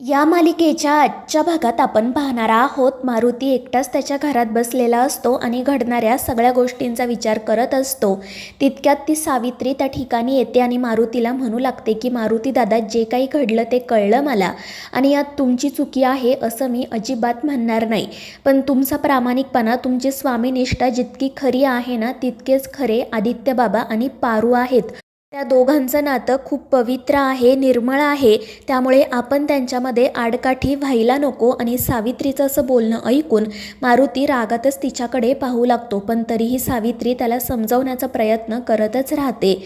या मालिकेच्या आजच्या भागात आपण पाहणार आहोत मारुती एकटाच त्याच्या घरात बसलेला असतो आणि घडणाऱ्या सगळ्या गोष्टींचा विचार करत असतो. तितक्यात ती सावित्री त्या ठिकाणी येते आणि मारुतीला म्हणू लागते की मारुती दादा, जे काही घडलं ते कळलं मला आणि यात तुमची चुकी आहे असं मी अजिबात म्हणणार नाही, पण तुमचा प्रामाणिकपणा, तुमची स्वामीनिष्ठा जितकी खरी आहे ना तितकेच खरे आदित्य बाबा आणि पारू आहेत. त्या दोघांचं नातं खूप पवित्र आहे, निर्मळ आहे, त्यामुळे आपण त्यांच्यामध्ये आडकाठी व्हायला नको. आणि सावित्रीचं असं बोलणं ऐकून मारुती रागातच तिच्याकडे पाहू लागतो, पण तरीही सावित्री त्याला समजवण्याचा प्रयत्न करतच राहते.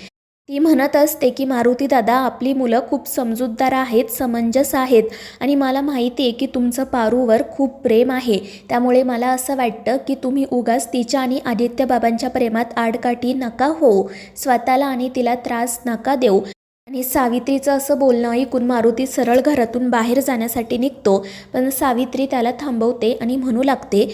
ती म्हणत असते की मारुती दादा, आपली मुलं खूप समजूतदार आहेत, समंजस आहेत आणि मला माहिती आहे की तुमचं पारूवर खूप प्रेम आहे, त्यामुळे मला असं वाटतं की तुम्ही उगाच तिच्या आणि आदित्य बाबांच्या प्रेमात आडकाठी नका होऊ, स्वतःला आणि तिला त्रास नका देऊ. आणि सावित्रीचं असं बोलणं ऐकून मारुती सरळ घरातून बाहेर जाण्यासाठी निघतो, पण सावित्री त्याला थांबवते आणि म्हणू लागते,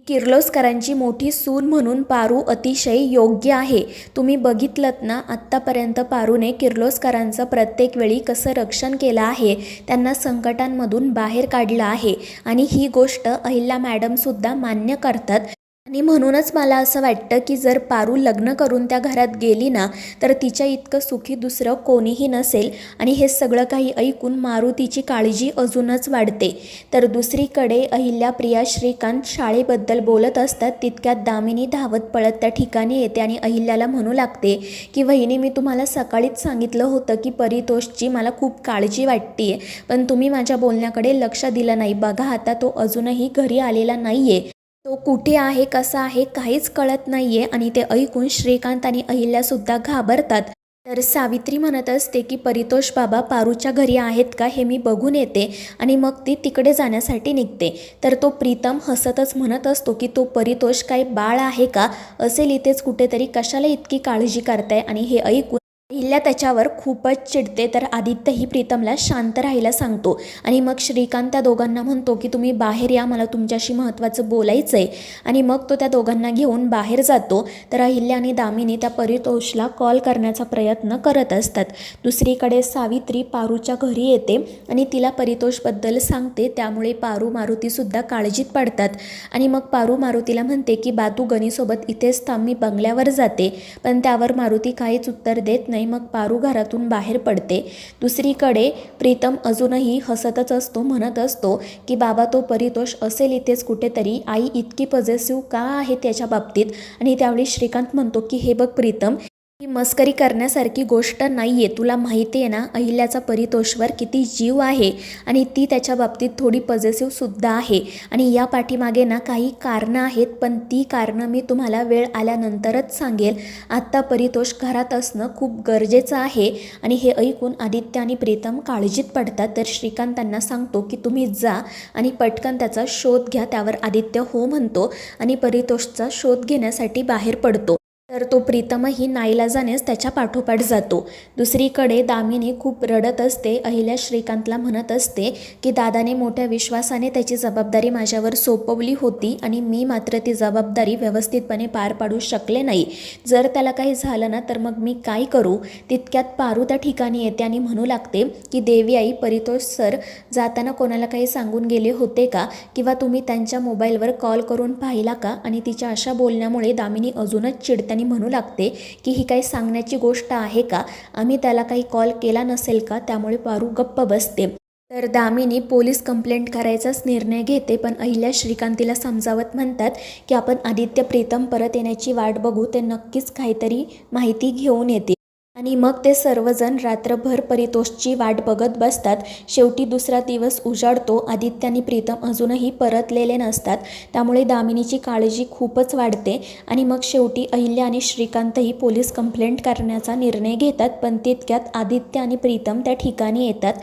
किर्लोस्करांची मोठी सून म्हणून पारू अतिशय योग्य आहे. तुम्ही बघितलंत ना आत्तापर्यंत पारूने किर्लोस्करांचं प्रत्येक वेळी कसं रक्षण केलं आहे, त्यांना संकटांमधून बाहेर काढलं आहे आणि ही गोष्ट अहिल्या मॅडमसुद्धा मान्य करतात. आणि म्हणूनच मला असं वाटतं की जर पारू लग्न करून त्या घरात गेली ना तर तिच्या इतकं सुखी दुसरं कोणीही नसेल. आणि हे सगळं काही ऐकून मारुतीची काळजी अजूनच वाढते. तर दुसरीकडे अहिल्या, प्रिया, श्रीकांत शाळेबद्दल बोलत असतात. तितक्यात दामिनी धावत पळत त्या ठिकाणी येते आणि अहिल्याला म्हणू लागते की वहिनी, मी तुम्हाला सकाळीच सांगितलं होतं की परितोषची मला खूप काळजी वाटते, पण तुम्ही माझ्या बोलण्याकडे लक्ष दिलं नाही. बघा, आता तो अजूनही घरी आलेला नाही आहे, तो कुठे आहे, कसा आहे, काहीच कळत नाही आहे. आणि ते ऐकून श्रीकांत आणि अहिल्यासुद्धा घाबरतात. तर सावित्री म्हणत असते की परितोष बाबा पारूच्या घरी आहेत का हे मी बघून येते, आणि मग ती तिकडे जाण्यासाठी निघते. तर तो प्रीतम हसतच म्हणत असतो की तो परितोष काय बाळ आहे का, असेल इथेच कुठेतरी, कशाला इतकी काळजी करताय. आणि हे ऐकून अहिल्या त्याच्यावर खूपच चिडते. तर आदित्यही प्रीतमला शांत राहायला सांगतो आणि मग श्रीकांत त्या दोघांना म्हणतो की तुम्ही बाहेर या, मला तुमच्याशी महत्त्वाचं बोलायचं आहे. आणि मग तो त्या दोघांना घेऊन बाहेर जातो. तर अहिल्या आणि दामिनी त्या परितोषला कॉल करण्याचा प्रयत्न करत असतात. दुसरीकडे सावित्री पारूच्या घरी येते आणि तिला परितोषबद्दल सांगते, त्यामुळे पारू, मारुतीसुद्धा काळजीत पडतात. आणि मग पारू मारुतीला म्हणते की बा, तू गणीसोबत इथेच थांब, मी बंगल्यावर जाते. पण त्यावर मारुती काहीच उत्तर देत नाही. मग पारू घरातून बाहेर पडते. दुसरीकडे प्रीतम अजूनही हसतच असतो, म्हणत असतो की बाबा, तो परितोष असेल इथेच कुठेतरी, आई इतकी पॉझिटिव्ह का आहे त्याच्या बाबतीत. आणि त्यावेळी श्रीकांत म्हणतो की हे बघ प्रीतम, ही मस्करी करण्यासारखी गोष्ट नाही आहे. तुला माहिती आहे ना अहिल्याचा परितोषवर किती जीव आहे आणि ती त्याच्या बाबतीत थोडी पॉझिटिव्हसुद्धा आहे. आणि या पाठीमागे ना काही कारणं आहेत, पण ती कारणं मी तुम्हाला वेळ आल्यानंतरच सांगेल. आत्ता परितोष घरात असणं खूप गरजेचं आहे. आणि हे ऐकून आदित्य आणि प्रीतम काळजीत पडतात. तर श्रीकांत त्यांना सांगतो की तुम्ही जा आणि पटकन त्याचा शोध घ्या. त्यावर आदित्य हो म्हणतो आणि परितोषचा शोध घेण्यासाठी बाहेर पडतो. तर तो प्रीतमही नाईलाजानेच त्याच्या पाठोपाठ जातो. दुसरीकडे दामिनी खूप रडत असते. अहिल्या श्रीकांतला म्हणत असते की दादाने मोठ्या विश्वासाने त्याची जबाबदारी माझ्यावर सोपवली होती आणि मी मात्र ती जबाबदारी व्यवस्थितपणे पार पाडू शकले नाही. जर त्याला काही झालं ना तर मग मी काय करू. तितक्यात पारू त्या ठिकाणी येते आणि म्हणू लागते की देवी आई, परितोष सर जाताना कोणाला काही सांगून गेले होते का, किंवा तुम्ही त्यांच्या मोबाईलवर कॉल करून पाहिला का. आणि तिच्या अशा बोलण्यामुळे दामिनी अजूनच चिडते आणि म्हणू लागते की ही काही सांगण्याची गोष्ट आहे का, आम्ही त्याला काही कॉल केला नसेल का. त्यामुळे पारू गप्प बसते. तर दामिनी पोलीस कंप्लेंट करायचाच निर्णय घेते, पण अहिल्या श्रीकांतीला समजावत म्हणतात की आपण आदित्य प्रीतम परत येण्याची वाट बघू, ते नक्कीच काहीतरी माहिती घेऊन येते. आणि मग ते सर्वजण रात्रभर परितोषची वाट बघत बसतात. शेवटी दुसरा दिवस उजाडतो. आदित्य आणि प्रीतम अजूनही परतलेले नसतात, त्यामुळे दामिनीची काळजी खूपच वाढते. आणि मग शेवटी अहिल्या आणि श्रीकांतही पोलीस कंप्लेंट करण्याचा निर्णय घेतात. पण तितक्यात आदित्य आणि प्रीतम त्या ठिकाणी येतात.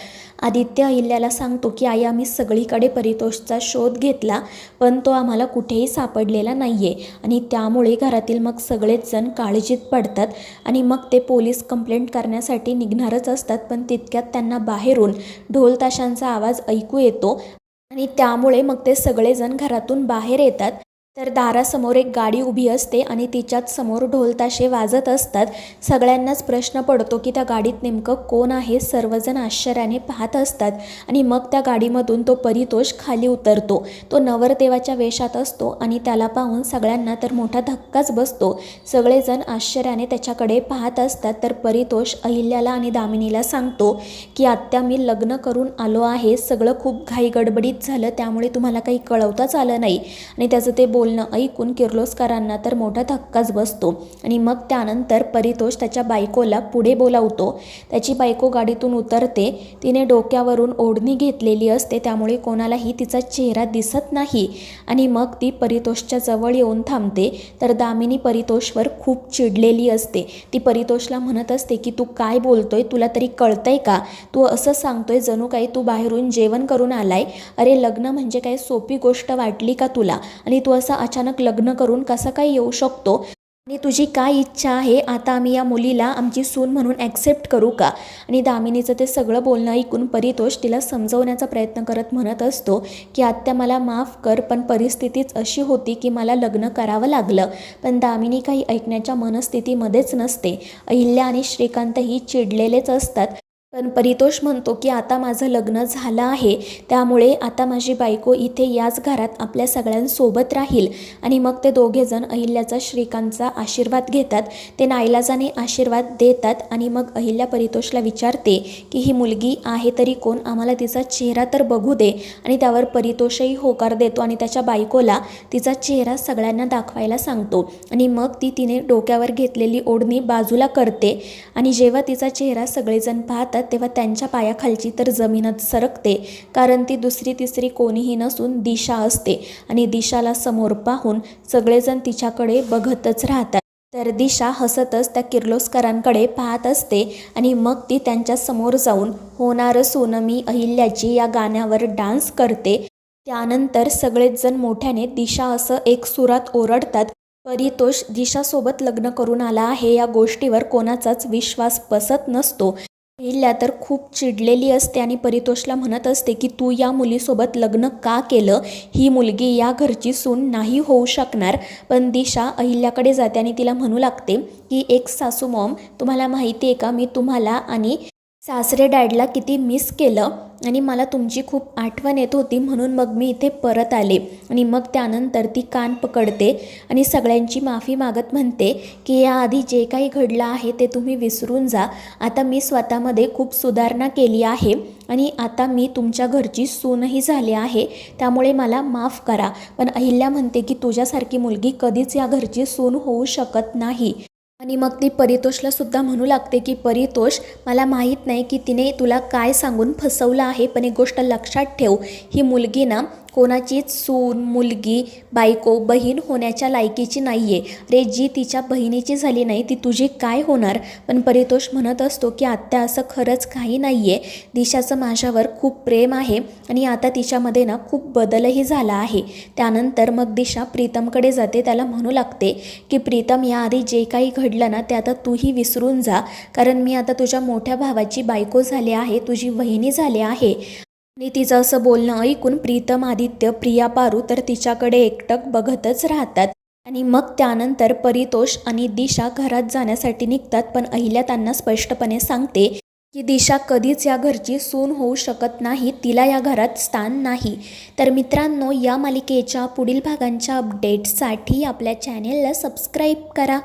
आदित्य अहिल्याला सांगतो की आई, आम्ही सगळीकडे परितोषचा शोध घेतला, पण तो आम्हाला कुठेही सापडलेला नाही आहे. आणि त्यामुळे घरातील मग सगळेच जण काळजीत पडतात. आणि मग ते पोलीस कंप्लेंट करण्यासाठी निघणारच असतात, पण तितक्यात त्यांना बाहेरून ढोल ताशांचा आवाज ऐकू येतो आणि त्यामुळे मग ते सगळेजण घरातून बाहेर येतात. तर दारासमोर एक गाडी उभी असते आणि तिच्याच समोर ढोल ताशे वाजत असतात. सगळ्यांनाच प्रश्न पडतो की त्या गाडीत नेमकं कोण आहे. सर्वजण आश्चर्याने पाहत असतात आणि मग त्या गाडीमधून तो परितोष खाली उतरतो. तो नवरदेवाच्या वेशात असतो आणि त्याला पाहून सगळ्यांना तर मोठा धक्काच बसतो. सगळेजण आश्चर्याने त्याच्याकडे पाहत असतात. तर परितोष अहिल्याला आणि दामिनीला सांगतो की आत्या, मी लग्न करून आलो आहे. सगळं खूप घाईगडबडीत झालं, त्यामुळे तुम्हाला काही कळवताच आलं नाही. आणि त्याचं ते बोलणं ऐकून किर्लोस्करांना तर मोठा धक्काच बसतो. आणि मग त्यानंतर परितोष त्याच्या बायकोला पुढे बोलावतो. त्याची बायको गाडीतून उतरते. तिने डोक्यावरून ओढणी घेतलेली असते, त्यामुळे कोणालाही तिचा चेहरा दिसत नाही. आणि मग ती परितोषच्या जवळ येऊन थांबते. तर दामिनी परितोषवर खूप चिडलेली असते. ती परितोषला म्हणत असते की तू काय बोलतोय, तुला तरी कळतंय का? तू असं सांगतोय जणू काही तू बाहेरून जेवण करून आलाय. अरे लग्न म्हणजे काय सोपी गोष्ट वाटली का तुला? आणि तू असं अचानक लग्न करून कसं काय येऊ शकतो? आणि तुझी काय इच्छा आहे? आता आम्ही या मुलीला आमची सून म्हणून ॲक्सेप्ट करू का? आणि दामिनीचं ते सगळं बोलणं ऐकून परितोष तिला समजवण्याचा प्रयत्न करत म्हणत असतो की आत्या, मला माफ कर, पण परिस्थितीच अशी होती की मला लग्न करावं लागलं. पण दामिनी काही ऐकण्याच्या मनस्थितीमध्येच नसते. अहिल्या आणि श्रीकांतही चिडलेलेच असतात. पण परितोष म्हणतो की आता माझं लग्न झालं आहे, त्यामुळे आता माझी बायको इथे याच घरात आपल्या सगळ्यांसोबत राहील. आणि मग ते दोघेजण अहिल्याचा श्रीकांतचा आशीर्वाद घेतात. ते नाईलाजाने आशीर्वाद देतात. आणि मग अहिल्या परितोषला विचारते की ही मुलगी आहे तरी कोण? आम्हाला तिचा चेहरा तर बघू दे. आणि त्यावर परितोषही होकार देतो आणि त्याच्या बायकोला तिचा चेहरा सगळ्यांना दाखवायला सांगतो. आणि मग तिने डोक्यावर घेतलेली ओढणी बाजूला करते. आणि जेव्हा तिचा चेहरा सगळेजण पाहतात तेव्हा त्यांच्या पायाखालची तर जमीनच सरकते, कारण ती दुसरी तिसरी कोणीही नसून दिशा असते. आणि दिशाला समोर पाहून सगळेजण तिच्याकडे बघतच राहतात. तर दिशा हसतच त्या किर्लोस्करांकडे पाहत असते. आणि मग ती त्यांच्या समोर जाऊन होणार सून मी अहिल्याची या गाण्यावर डान्स करते. त्यानंतर सगळेच जण मोठ्याने दिशा असं एक सुरात ओरडतात. परितोष दिशासोबत लग्न करून आला आहे या गोष्टीवर कोणाचाच विश्वास बसत नसतो. अहिल्या तर खूप चिडलेली असते आणि परितोषला म्हणत असते की तू या मुलीसोबत लग्न का केलं? ही मुलगी या घरची सून नाही होऊ शकणार. पण दिशा अहिल्याकडे जाते आणि तिला म्हणू लागते की एक सासू मॉम, तुम्हाला माहिती आहे का, मी तुम्हाला आणि सासरे डॅडला किती मिस केलं आणि मला तुमची खूप आठवण येत होती, म्हणून मग मी इथे परत आले. आणि मग त्यानंतर ती कान पकडते आणि सगळ्यांची माफी मागत म्हणते की याआधी जे काही घडलं आहे ते तुम्ही विसरून जा. आता मी स्वतःमध्ये खूप सुधारणा केली आहे आणि आता मी तुमच्या घरची सूनही झाली आहे, त्यामुळे मला माफ करा. पण अहिल्या म्हणते की तुझ्यासारखी मुलगी कधीच या घरची सून होऊ शकत नाही. आणि मग ती परितोषला सुद्धा म्हणू लागते की परितोष, मला माहीत नाही की तिने तुला काय सांगून फसवलं आहे, पण एक गोष्ट लक्षात ठेव, ही मुलगी ना कोणाचीच सून, मुलगी, बायको, बहीण होण्याच्या लायकीची नाही आहे. रे जी तिच्या बहिणीची झाली नाही ती तुझी काय होणार? पण परितोष म्हणत असतो की आत्या, असं खरंच काही नाही आहे. दिशाचं माझ्यावर खूप प्रेम आहे आणि आता तिच्यामध्ये ना खूप बदलही झाला आहे. त्यानंतर मग दिशा प्रीतमकडे जाते. त्याला म्हणू लागते की प्रीतम, याआधी जे काही घडलं ना ते आता तूही विसरून जा, कारण मी आता तुझ्या मोठ्या भावाची बायको झाली आहे, तुझी वहिनी झाली आहे. आणि तिचं असं बोलणं ऐकून प्रीतम, आदित्य, प्रिया, पारू तर तिच्याकडे एकटक बघतच राहतात. आणि मग त्यानंतर परितोष आणि दिशा घरात जाण्यासाठी निघतात. पण अहिल्या त्यांना स्पष्टपणे सांगते की दिशा कधीच या घरची सून होऊ शकत नाही, तिला या घरात स्थान नाही. तर मित्रांनो, या मालिकेच्या पुढील भागांच्या अपडेट्ससाठी आपल्या चॅनेलला सबस्क्राईब करा.